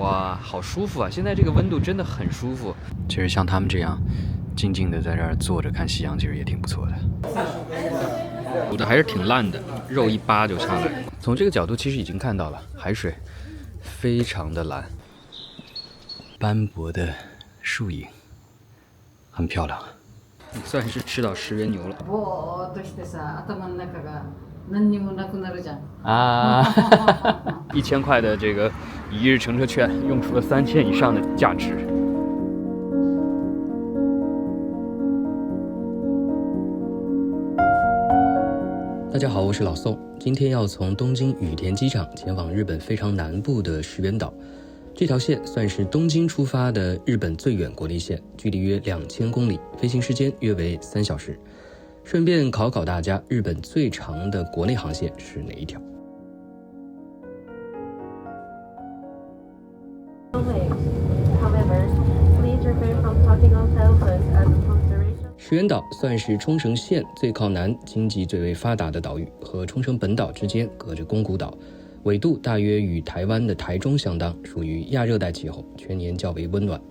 哇，好舒服啊！现在这个温度真的很舒服。其实像他们这样静静的在这儿坐着看夕阳，其实也挺不错的。煮的还是挺烂的，肉一扒就上来。从这个角度其实已经看到了海水非常的蓝，斑驳的树影，很漂亮。算是吃到10元牛了。啊，1000块的这个一日乘车券用出了3000以上的价值。大家好，我是老宋。今天要从东京羽田机场前往日本非常南部的石垣岛。这条线算是东京出发的日本最远国内线，距离约2000公里，飞行时间约为3小时。顺便考考大家，日本最长的国内航线是哪一条？石垣岛算是冲绳县最靠南、经济最为发达的岛屿，和冲绳本岛之间隔着宫古岛，纬度大约与台湾的台中相当，属于亚热带气候，全年较为温暖。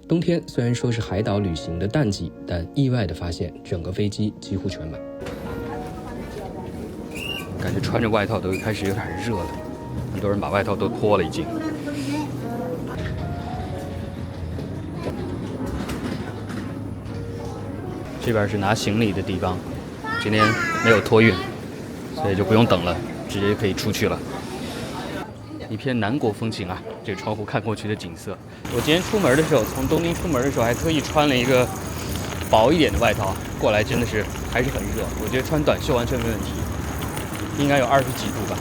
冬天虽然说是海岛旅行的淡季，但意外的发现整个飞机几乎全满。感觉穿着外套都开始有点热了，很多人把外套都脱了已经。这边是拿行李的地方，今天没有托运，所以就不用等了，直接可以出去了。一片南国风情啊，这个窗户看过去的景色。我今天出门的时候，从东京出门的时候还特意穿了一个薄一点的外套，过来真的是还是很热，我觉得穿短袖完全没问题，应该有20几度吧。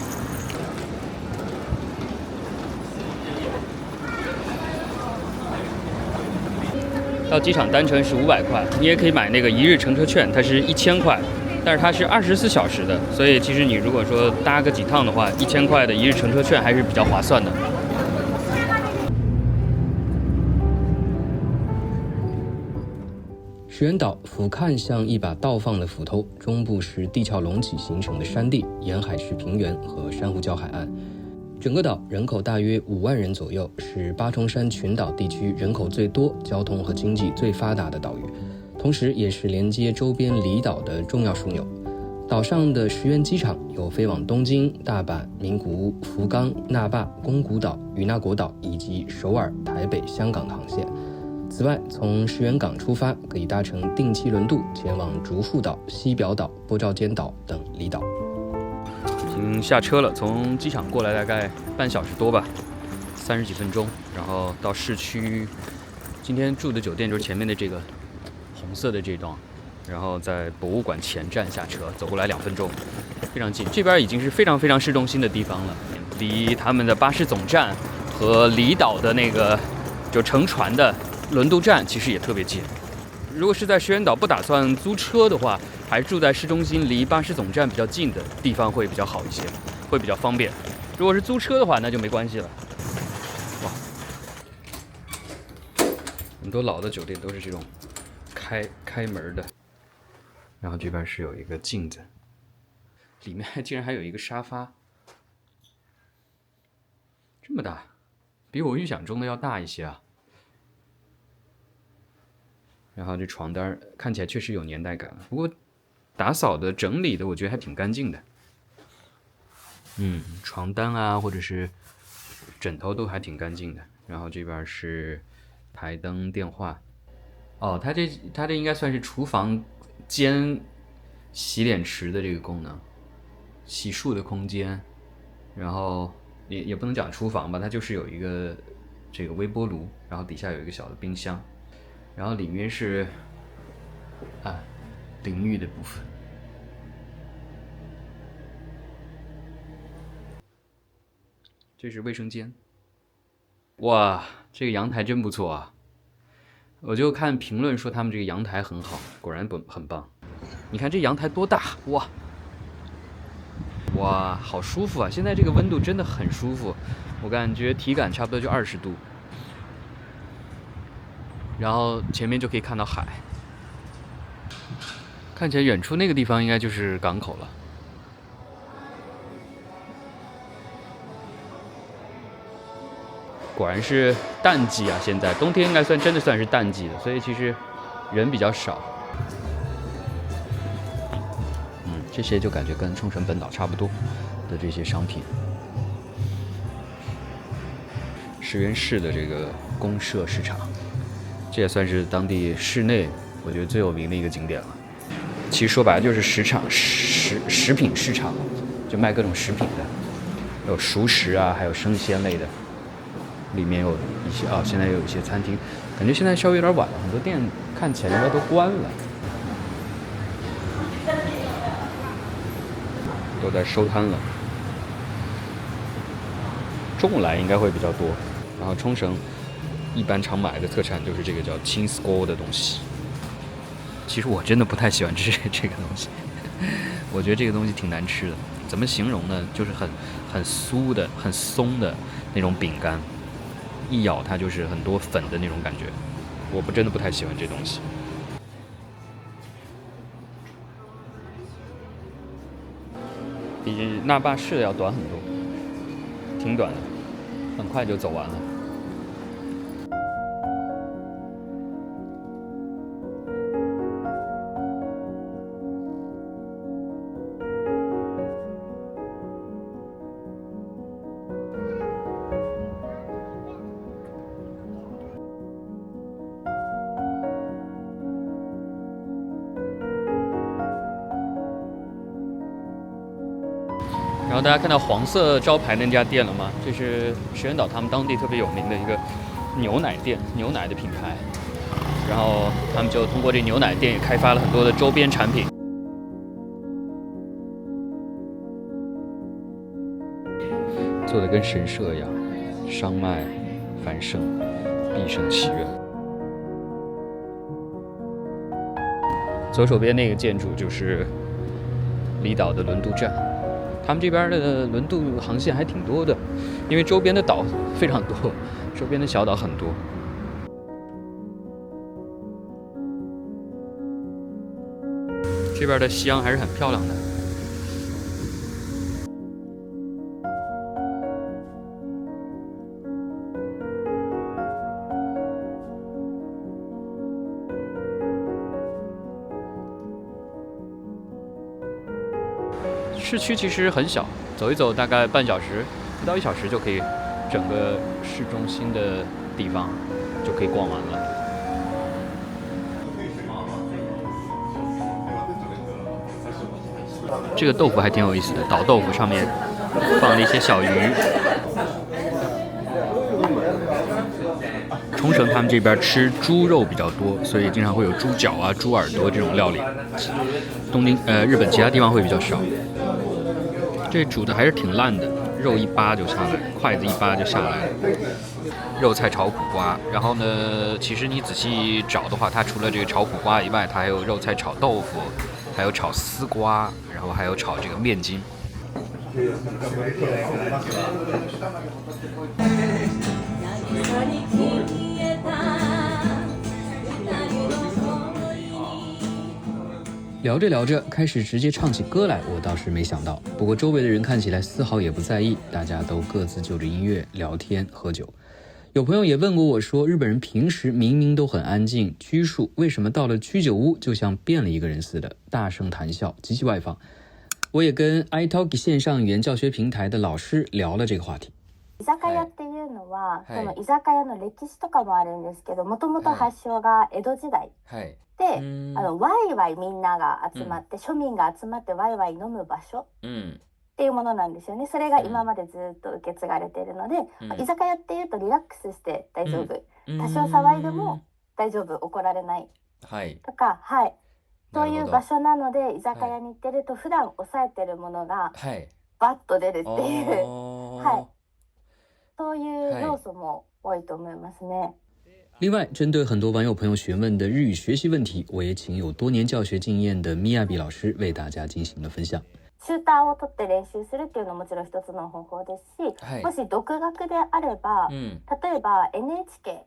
到机场单程是500块，你也可以买那个一日乘车券，它是1000块，但是它是24小时的，所以其实你如果说搭个几趟的话，1000块的一日乘车券还是比较划算的。石垣岛俯瞰像一把倒放的斧头，中部是地壳隆起形成的山地，沿海是平原和珊瑚礁海岸。整个岛人口大约5万人左右，是八重山群岛地区人口最多、交通和经济最发达的岛屿，同时也是连接周边离岛的重要枢纽。岛上的石垣机场有飞往东京、大阪、名古屋、福冈、那霸、宫古岛、与那国岛以及首尔、台北、香港的航线。此外，从石垣港出发，可以搭乘定期轮渡前往竹户岛、西表岛、波照间岛等离岛。已经下车了，从机场过来大概半小时多吧，30几分钟，然后到市区。今天住的酒店就是前面的这个红色的这栋，然后在博物馆前站下车，走过来2分钟，非常近。这边已经是非常非常市中心的地方了，离他们的巴士总站和离岛的那个就乘船的轮渡站其实也特别近。如果是在石垣岛不打算租车的话，还是住在市中心离巴士总站比较近的地方会比较好一些，会比较方便。如果是租车的话，那就没关系了。哇，很多老的酒店都是这种开门的。然后这边是有一个镜子，里面竟然还有一个沙发，这么大，比我预想中的要大一些啊。然后这床单看起来确实有年代感，不过打扫的整理的我觉得还挺干净的。床单啊或者是枕头都还挺干净的。然后这边是台灯、电话。哦，它这应该算是厨房兼洗脸池的这个功能，洗漱的空间。然后也不能讲厨房吧，它就是有一个这个微波炉，然后底下有一个小的冰箱。然后里面是淋浴的部分。这是卫生间。哇，这个阳台真不错啊！我就看评论说他们这个阳台很好，果然很棒。你看这阳台多大，哇，好舒服啊！现在这个温度真的很舒服，我感觉体感差不多就20度。然后前面就可以看到海，看起来远处那个地方应该就是港口了。果然是淡季啊，现在冬天应该真的算是淡季了，所以其实人比较少。这些就感觉跟冲绳本岛差不多的这些商品。石原市的这个公社市场，这也算是当地市内我觉得最有名的一个景点了。其实说白了就是食品市场，就卖各种食品的，有熟食啊，还有生鲜类的。里面有一些现在有一些餐厅，感觉现在稍微有点晚了，很多店看起来应该都关了，都在收摊了。中午来应该会比较多。然后冲绳一般常买的特产就是这个叫青丝锅的东西。其实我真的不太喜欢吃这个东西，我觉得这个东西挺难吃的。怎么形容呢？就是很酥的、很松的那种饼干，一咬它就是很多粉的那种感觉。我真的不太喜欢这东西。比那霸市的要短很多，挺短的，很快就走完了。然后大家看到黄色招牌那家店了吗？这是石原岛他们当地特别有名的一个牛奶店，牛奶的品牌。然后他们就通过这牛奶店也开发了很多的周边产品。做的跟神社一样，商脉繁盛，必胜祈愿。左手边那个建筑就是离岛的轮渡站。他们这边的轮渡航线还挺多的，因为周边的岛非常多，周边的小岛很多。这边的夕阳还是很漂亮的。市区其实很小，走一走大概半小时，不到1小时就可以，整个市中心的地方就可以逛完了。这个豆腐还挺有意思的，岛豆腐上面放了一些小鱼。冲绳他们这边吃猪肉比较多，所以经常会有猪脚啊、猪耳朵这种料理。日本其他地方会比较少。这煮的还是挺烂的，肉一扒就下来，筷子一扒就下来了。肉菜炒苦瓜，然后呢，其实你仔细找的话，它除了这个炒苦瓜以外，它还有肉菜炒豆腐，还有炒丝瓜，然后还有炒这个面筋。聊着聊着，开始直接唱起歌来，我倒是没想到。不过周围的人看起来丝毫也不在意，大家都各自就着音乐聊天喝酒。有朋友也问过我说，日本人平时明明都很安静拘束，为什么到了居酒屋就像变了一个人似的，大声谈笑，极其外放。我也跟 iTalki 线上语言教学平台的老师聊了这个话题。居酒屋っていうのは、その居酒屋の歴史とかもあるんですけど、もともと発祥が江戸時代で、ワイワイみんなが集まって、庶民が集まってワイワイ飲む場所っていうものなんですよね。それが今までずっと受け継がれているので、居酒屋っていうとリラックスして大丈夫、多少騒いでも大丈夫、怒られないとか、そういう場所なので、居酒屋に行ってると普段抑えてるものがバッと出るっていう、そういう要素も多いと思いますね。另外，针对很多网友朋友询问的日语学习问题，我也请有多年教学经验的みやび老师为大家进行了分享。シューターを取って練習するっていうのももちろん一つの方法ですし、もし独学であれば、例えば NHK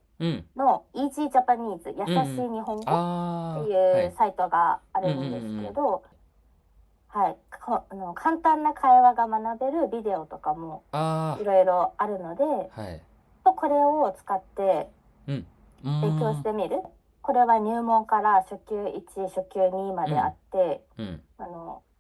の Easy Japanese 優しい日本語っていうサイトがあるんですけど、簡単な会話が学べるビデオとかもいろいろあるので、とこれを使って勉強してみる。これは入門から初級1、初級2まであって、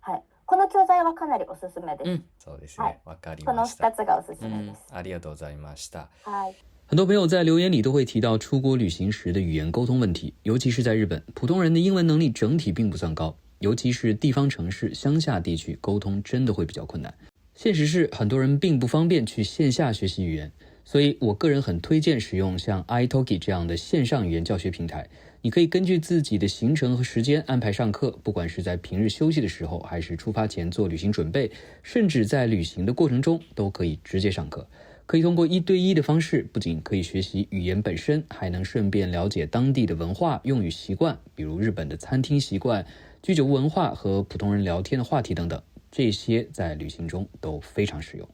はい。この教材はかなりおすすめです。そうですね。わかりました。この2つがおすすめです。ありがとうございました。はい。很多朋友在留言里都会提到出国旅行时的语言沟通问题，尤其是在日本，普通人的英文能力整体并不算高，尤其是地方城市、乡下地区，沟通真的会比较困难。现实是，很多人并不方便去线下学习语言，所以我个人很推荐使用像 iTalki 这样的线上语言教学平台。你可以根据自己的行程和时间安排上课，不管是在平日休息的时候，还是出发前做旅行准备，甚至在旅行的过程中，都可以直接上课。可以通过1对1的方式，不仅可以学习语言本身，还能顺便了解当地的文化、用语习惯，比如日本的餐厅习惯、居酒屋文化和普通人聊天的话题等等，这些在旅行中都非常实用。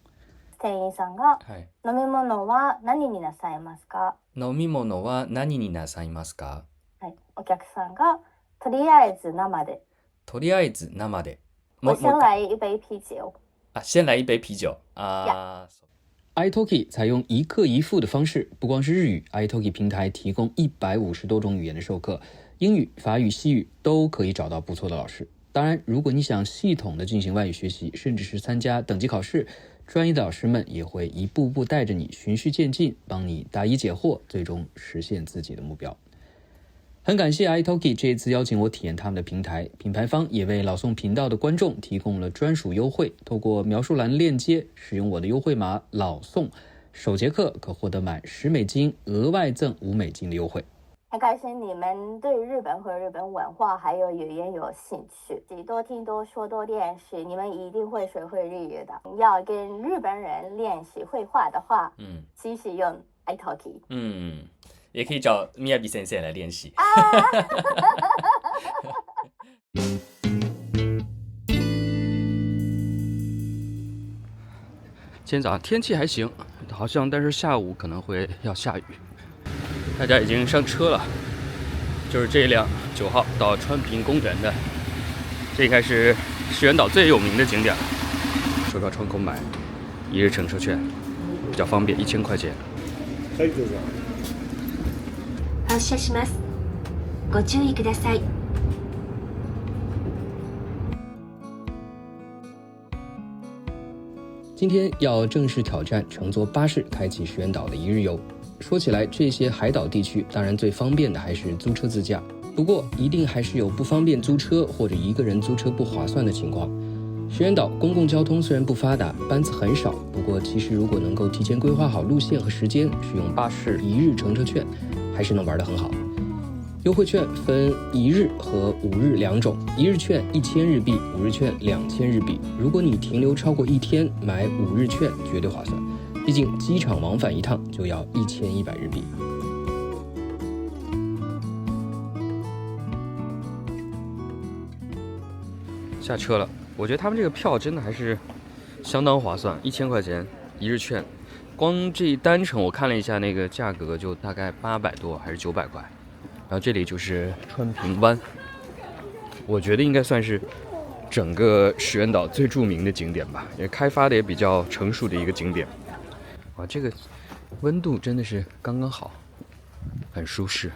店員さんが、飲み物は何になさいますか？飲み物は何になさいますか？はい。お客さんが、とりあえず生で。とりあえず生で。我先来一杯啤酒。先来一杯啤酒。iTalki 采用一课一付的方式，不光是日语 ，iTalki 平台提供150多种语言的授课，英语、法语、西语都可以找到不错的老师。当然，如果你想系统的进行外语学习，甚至是参加等级考试，专业的老师们也会一步步带着你循序渐进，帮你答疑解惑，最终实现自己的目标。很感谢 iTalki 这一次邀请我体验他们的平台，品牌方也为老宋频道的观众提供了专属优惠，透过描述栏链接使用我的优惠码老宋，首节课可获得满$10额外赠$5的优惠。很开心你们对日本和日本文化还有语言有兴趣，多听多说多练习，你们一定会学会日语的。要跟日本人练习绘画的话，请使用 iTalki。也可以找みやび先生来练习。今天早上天气还行，好像但是下午可能会要下雨。大家已经上车了，就是这一辆9号到川平公园的，这应该是石垣岛最有名的景点了。售票窗口买1日乘车券，比较方便，1000块钱。発車します。ご注意ください。今天要正式挑战乘坐巴士开启石垣岛的1日游。说起来，这些海岛地区当然最方便的还是租车自驾，不过一定还是有不方便租车或者一个人租车不划算的情况。石垣岛公共交通虽然不发达，班次很少，不过其实如果能够提前规划好路线和时间，使用巴士1日乘车券，还是能玩得很好。优惠券分1日和5日2种，1日券1000日币，5日券2000日币。如果你停留超过1天，买5日券绝对划算，毕竟机场往返一趟就要1100日币。下车了，我觉得他们这个票真的还是相当划算，1000块钱1日券，光这单程我看了一下，那个价格就大概800多还是900块。然后这里就是川平湾，我觉得应该算是整个石垣岛最著名的景点吧，也开发的也比较成熟的一个景点。哇，这个温度真的是刚刚好，很舒适。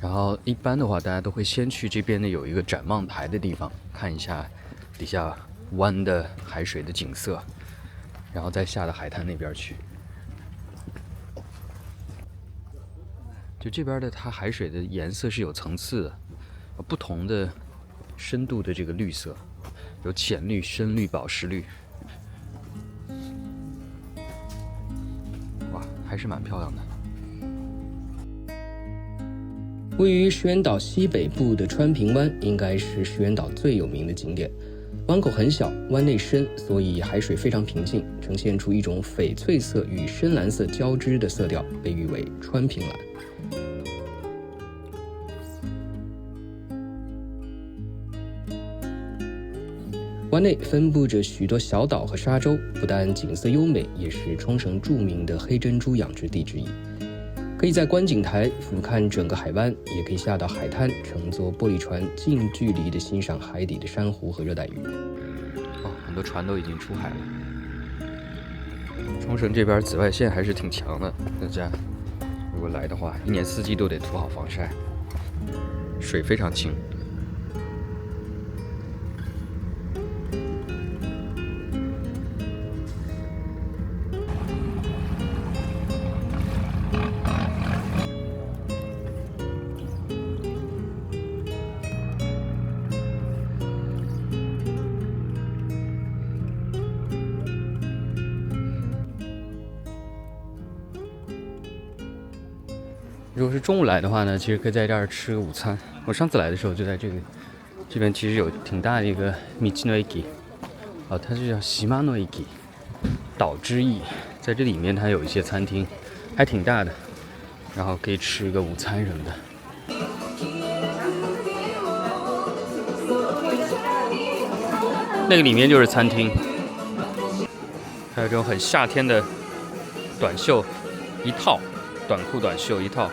然后一般的话，大家都会先去这边的有一个展望台的地方，看一下底下湾的海水的景色，然后再下到海滩那边去。就这边的它海水的颜色是有层次的，不同的深度的这个绿色，有浅绿、深绿、宝石绿，哇，还是蛮漂亮的。位于石垣岛西北部的川平湾应该是石垣岛最有名的景点。湾口很小，湾内深，所以海水非常平静，呈现出一种翡翠色与深蓝色交织的色调，被誉为川平蓝。湾内分布着许多小岛和沙洲，不但景色优美，也是冲绳著名的黑珍珠养殖地之一。可以在观景台俯瞰整个海湾，也可以下到海滩，乘坐玻璃船近距离地欣赏海底的珊瑚和热带鱼。很多船都已经出海了。冲绳这边紫外线还是挺强的，大家如果来的话，一年四季都得涂好防晒。水非常清。如果是中午来的话呢，其实可以在这儿吃个午餐。我上次来的时候就在这边，其实有挺大的一个道の駅，它是叫島の駅，岛之驿。在这里面它有一些餐厅，还挺大的，然后可以吃一个午餐什么的。那个里面就是餐厅，还有这种很夏天的短袖一套，短裤短袖一套。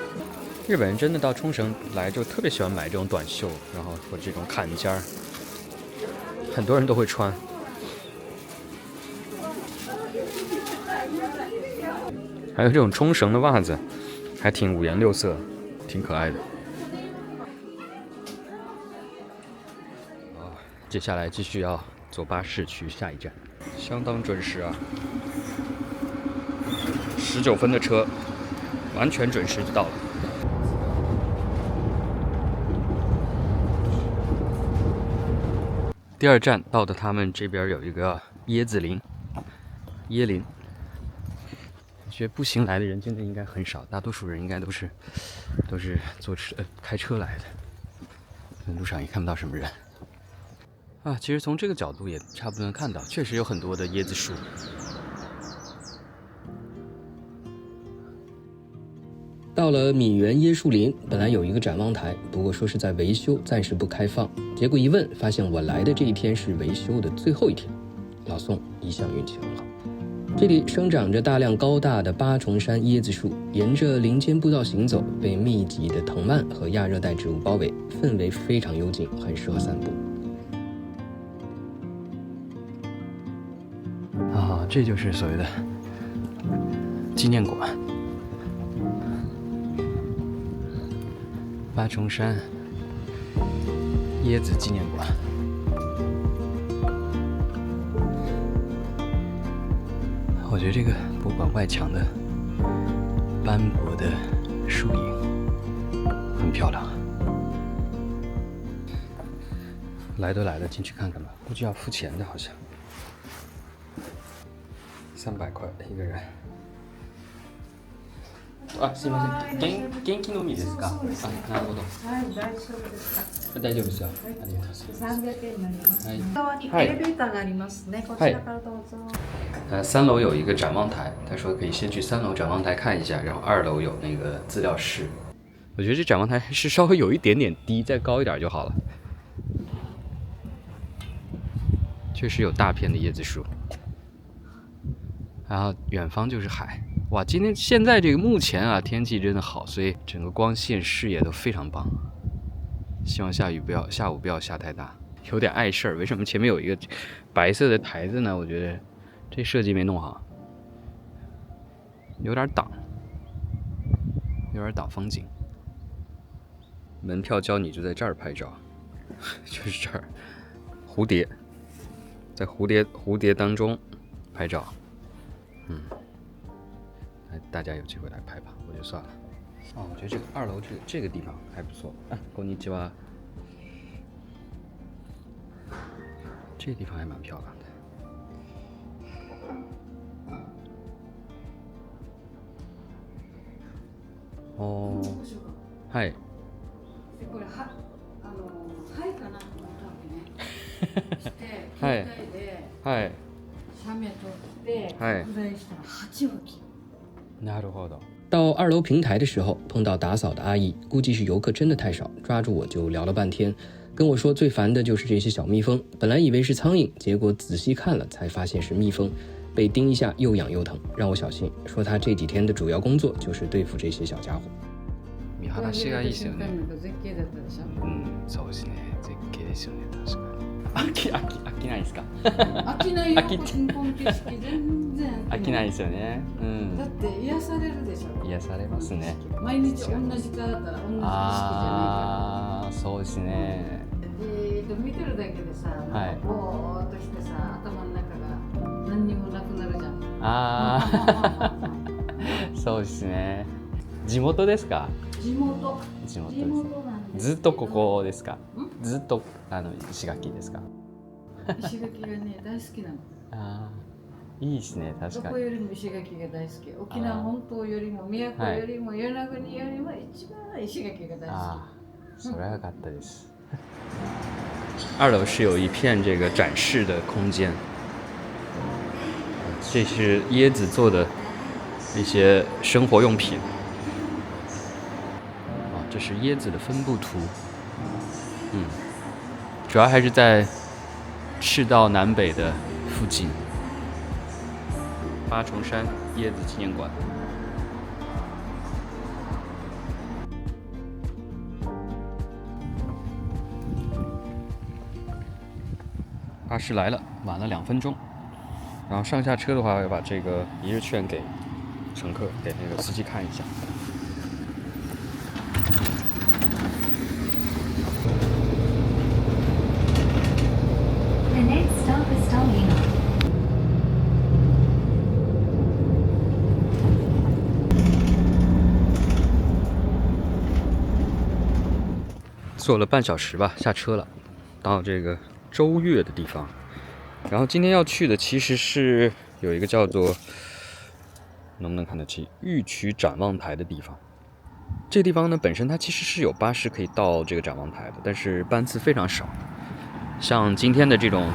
日本人真的到冲绳来就特别喜欢买这种短袖，然后或者这种坎肩儿，很多人都会穿。还有这种冲绳的袜子，还挺五颜六色，挺可爱的。接下来继续要坐巴士去下一站，相当准时啊！19分的车，完全准时就到了。第二站到的他们这边有一个椰子林，椰林。我觉得步行来的人真的应该很少，大多数人应该都是开车来的。路上也看不到什么人啊。其实从这个角度也差不多能看到，确实有很多的椰子树。到了米原椰树林，本来有一个展望台，不过说是在维修，暂时不开放。结果一问，发现我来的这一天是维修的最后一天。老宋一向运气很好。这里生长着大量高大的八重山椰子树，沿着林间步道行走，被密集的藤蔓和亚热带植物包围，氛围非常幽静，很适合散步。这就是所谓的纪念馆。八重山椰子纪念馆。我觉得这个博物馆外墙的斑驳的树影很漂亮。来都来了，进去看看吧。估计要付钱的，好像300块一个人。すいません。元気のみですか？なるほど。はい、大丈夫ですか？大丈夫ですよ。ありがとうございます。300円になります。はい。側にエレベーターがありますね。こちらからどうぞ。3楼有一个展望台，他说可以先去3楼展望台看一下，然后2楼有那个资料室。我觉得这展望台是稍微有一点点低，再高一点就好了。确实有大片的椰子树，然后远方就是海。哇，现在这个目前啊，天气真的好，所以整个光线视野都非常棒。希望下午不要下太大，有点碍事儿。为什么前面有一个白色的台子呢？我觉得这设计没弄好，有点挡风景。门票教你就在这儿拍照，就是这儿，蝴蝶，在蝴蝶当中拍照，大家有机会来拍吧，我就算了。我觉得这个2楼这个地方还不错。こんにちは。这个地方还蛮漂亮的。はい。これはいかなと思ったわけね。してはい。携帯ではい。写メ撮って拡大したら8羽き。なるほど。到2楼平台的时候，碰到打扫的阿姨，估计是游客真的太少，抓住我就聊了半天，跟我说最烦的就是这些小蜜蜂，本来以为是苍蝇，结果仔细看了才发现是蜜蜂，被叮一下又痒又疼，让我小心。说他这几天的主要工作就是对付这些小家伙。見晴らしがいいですよね。絶景だったでしょ。そうですね。絶景ですよね。確かに。飽きないですか？飽きないよ。この景色全然。飽きないですよね。うん。だって癒されるでしょ。癒されますね。毎日同じ顔だったら同じ景色じゃないから。ああ、そうですね。見てるだけでさ、はい、ぼーっとしてさ、頭の中が何にもなくなるじゃん。ああ、そうですね。地元ですか？地元ですね。なんです。ずっとここですか？ずっと石垣ですか？石垣がね大好きなの。ああ、いいですね、確かに。どこよりも石垣が大好き。沖縄本島よりも宮古よりも与那国よりも一番石垣が大好き。啊，それは良かったです。二楼是有一片这个展示的空间，这是椰子做的一些生活用品。啊，这是椰子的分布图。主要还是在赤道南北的附近。八重山椰子纪念馆。巴士来了，晚了2分钟。然后上下车的话，要把这个一日券给乘客，给那个司机看一下。The next stop is Tolima. 坐了半小时吧，下车了，到这个周月的地方。然后今天要去的其实是有一个叫做能不能看得起玉渠展望台的地方。这个地方呢，本身它其实是有巴士可以到这个展望台的，但是班次非常少。像今天的这种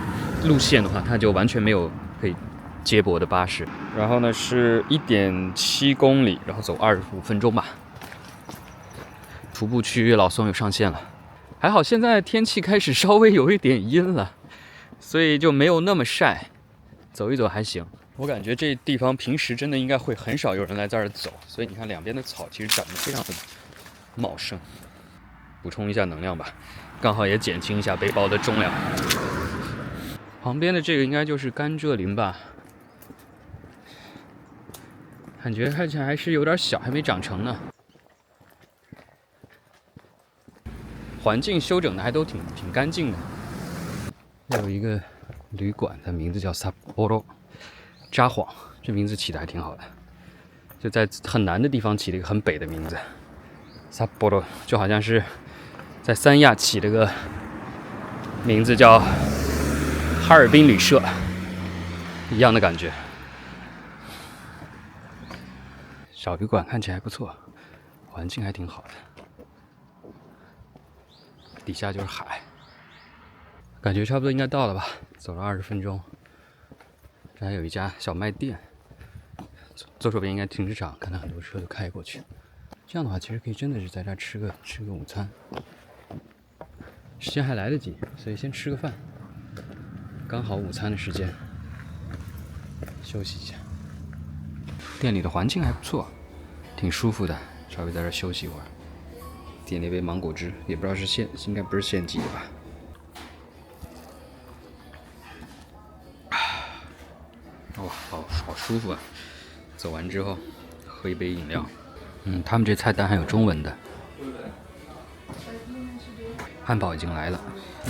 路线的话，它就完全没有可以接驳的巴士。然后呢是1.7公里，然后走25分钟吧。徒步去月老松有上线了，还好现在天气开始稍微有一点阴了，所以就没有那么晒，走一走还行。我感觉这地方平时真的应该会很少有人来这儿走，所以你看两边的草其实长得非常的茂盛。补充一下能量吧，刚好也减轻一下背包的重量。旁边的这个应该就是甘蔗林吧，感觉看起来还是有点小，还没长成呢。环境修整的还都挺干净的。有一个旅馆，它名字叫 Sapporo 札幌，这名字起的还挺好的，就在很南的地方起了一个很北的名字 Sapporo， 就好像是在三亚起了个名字叫哈尔滨旅社一样的感觉。小旅馆看起来还不错，环境还挺好的。底下就是海，感觉差不多应该到了吧，走了20分钟。这还有一家小卖店，左手边应该停车场，看到很多车都开过去。这样的话其实可以真的是在这儿吃个午餐，时间还来得及，所以先吃个饭，刚好午餐的时间，休息一下。店里的环境还不错，挺舒服的，稍微在这儿休息一会儿。点了一杯芒果汁，也不知道是应该不是现挤的吧。哇，好舒服啊！走完之后喝一杯饮料。他们这菜单还有中文的。汉堡已经来了，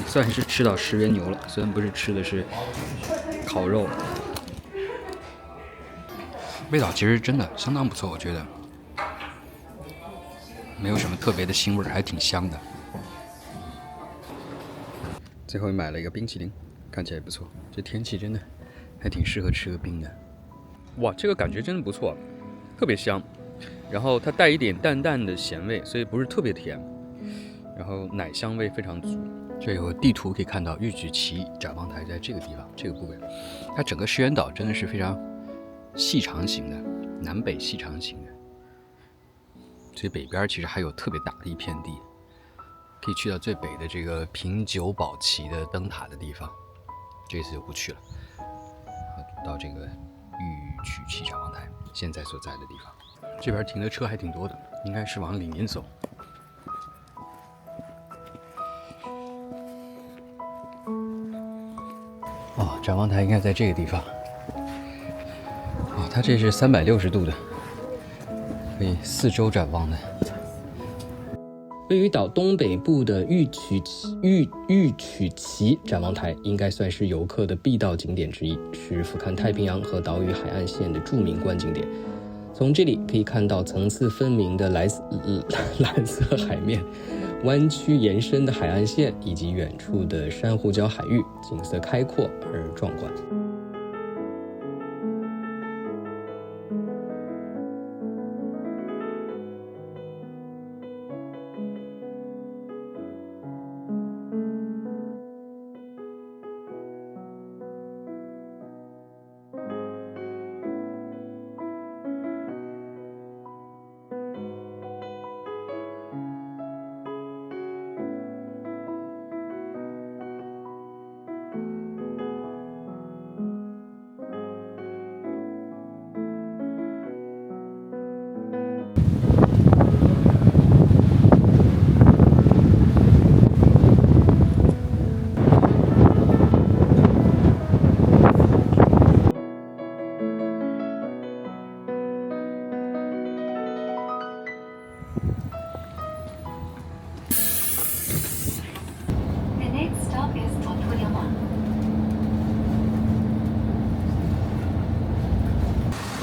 算是吃到10元牛了，虽然不是吃的是烤肉。味道其实真的相当不错，我觉得。没有什么特别的腥味，还挺香的。最后买了一个冰淇淋，看起来也不错。这天气真的还挺适合吃个冰的。哇，这个感觉真的不错，特别香。然后它带一点淡淡的咸味，所以不是特别甜。然后奶香味非常足。这有个地图可以看到，玉举旗展望台在这个地方，这个部位。它整个石垣岛真的是非常细长型的，南北细长型的。所以北边其实还有特别大的一片地，可以去到最北的这个平久保旗的灯塔的地方，这次就不去了。到这个玉曲旗展望台现在所在的地方，这边停的车还挺多的，应该是往里面走。展望台应该在这个地方。它这是360度的，可以四周展望的。位于岛东北部的玉曲崎展望台，应该算是游客的必到景点之一，是俯瞰太平洋和岛屿海岸线的著名观景点。从这里可以看到层次分明的蓝色海面，弯曲延伸的海岸线，以及远处的珊瑚礁海域，景色开阔而壮观。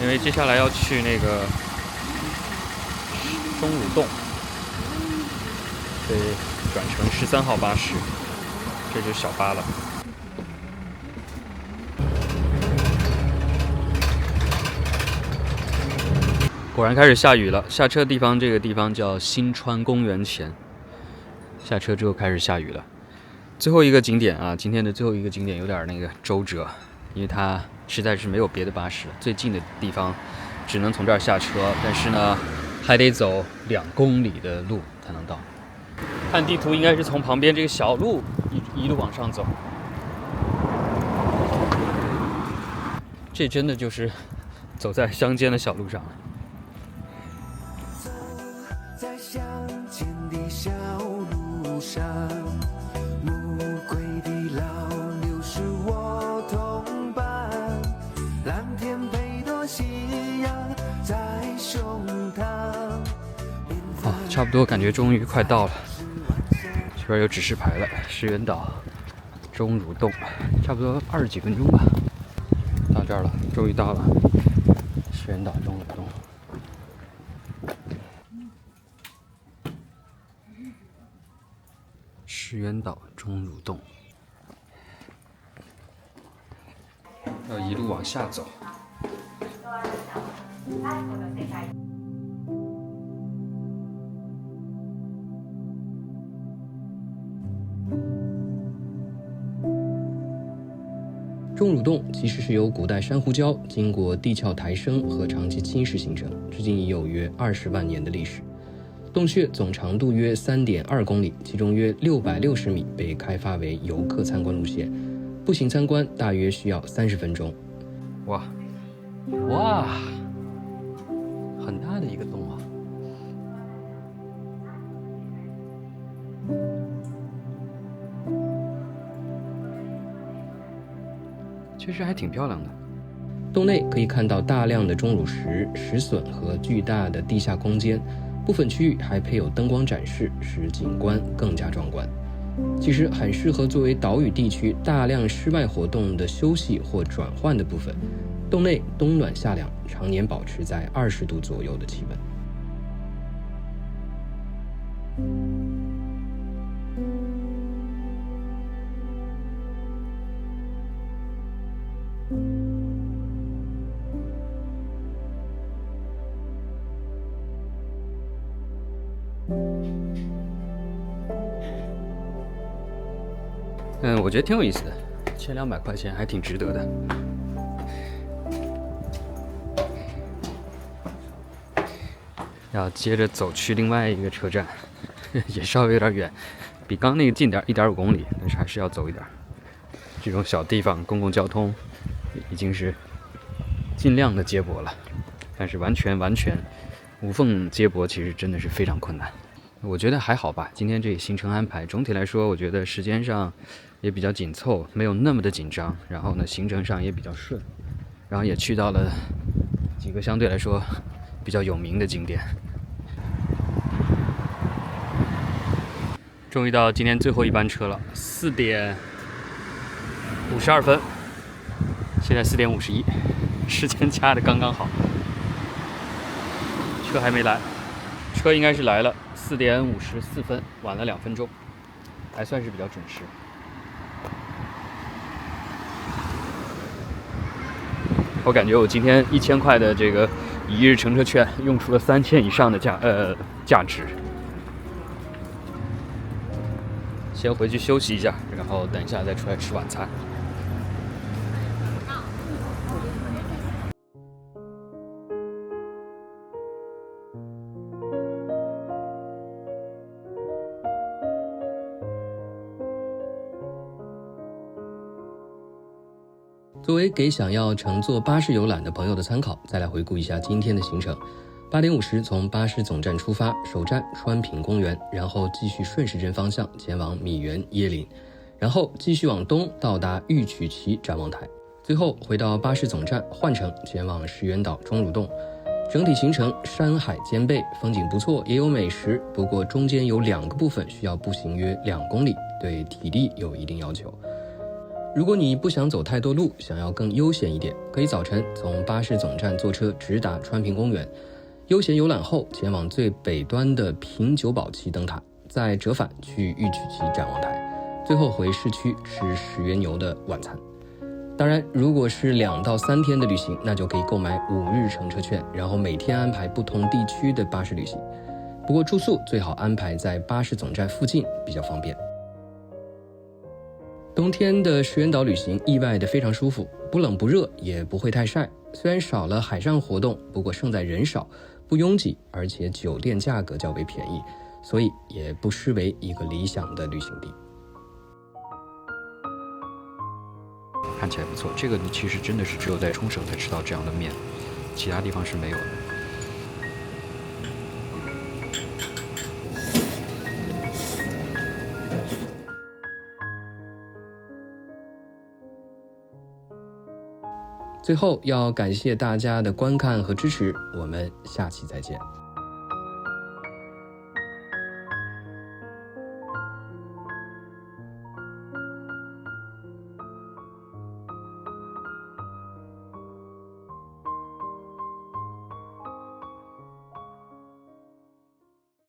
因为接下来要去那个钟乳洞，得转乘13号巴士，这就是小巴了。果然开始下雨了，下车的地方这个地方叫新川公园前，下车之后开始下雨了。最后一个景点啊，今天的最后一个景点有点那个周折，因为它实在是没有别的巴士了，最近的地方只能从这儿下车，但是呢还得走2公里的路才能到。看地图应该是从旁边这个小路一路往上走，这真的就是走在乡间的小路上了。在乡间的小路上，暮归的老牛是我同伴，蓝天配朵夕阳在胸膛。好，差不多感觉终于快到了，这边有指示牌了，石原岛钟乳洞，差不多20几分钟吧，到这儿了，终于到了石原岛钟乳洞。石原岛钟乳洞，要一路往下走。钟乳洞其实是由古代珊瑚礁经过地壳抬升和长期侵蚀形成，至今已有约20万年的历史。洞穴总长度约3.2公里，其中约660米被开发为游客参观路线，步行参观大约需要30分钟。哇，很大的一个洞啊！确实还挺漂亮的。洞内可以看到大量的钟乳石、石笋和巨大的地下空间，部分区域还配有灯光展示，使景观更加壮观。其实很适合作为岛屿地区大量室外活动的休息或转换的部分。洞内冬暖夏凉，常年保持在20度左右的气温。我觉得挺有意思的，1200块钱还挺值得的。要接着走去另外一个车站，也稍微有点远，比刚那个近点，1.5公里，但是还是要走一点。这种小地方公共交通已经是尽量的接驳了，但是完全无缝接驳，其实真的是非常困难。我觉得还好吧，今天这行程安排总体来说，我觉得时间上也比较紧凑，没有那么的紧张。然后呢，行程上也比较顺，然后也去到了几个相对来说比较有名的景点。终于到今天最后一班车了，4点52分，现在4点51，时间掐的刚刚好。车还没来，车应该是来了，4点54分，晚了2分钟，还算是比较准时。我感觉我今天1000块的这个一日乘车券用出了3000以上的价值。先回去休息一下，然后等一下再出来吃晚餐。作为给想要乘坐巴士游览的朋友的参考，再来回顾一下今天的行程。8点50从巴士总站出发，首站川品公园，然后继续顺时针方向前往米原椰林，然后继续往东到达玉曲崎展望台，最后回到巴士总站换乘前往石垣岛钟乳洞。整体行程山海兼备，风景不错，也有美食，不过中间有2个部分需要步行约2公里，对体力有一定要求。如果你不想走太多路，想要更悠闲一点，可以早晨从巴士总站坐车直达川平公园，悠闲游览后前往最北端的平久保崎灯塔，再折返去玉曲崎展望台，最后回市区吃10元牛的晚餐。当然，如果是2到3天的旅行，那就可以购买5日乘车券，然后每天安排不同地区的巴士旅行。不过住宿最好安排在巴士总站附近，比较方便。冬天的石垣岛旅行意外的非常舒服，不冷不热，也不会太晒。虽然少了海上活动，不过胜在人少，不拥挤，而且酒店价格较为便宜，所以也不失为一个理想的旅行地。看起来不错，这个其实真的是只有在冲绳才吃到这样的面，其他地方是没有的。最后要感谢大家的观看和支持，我们下期再见。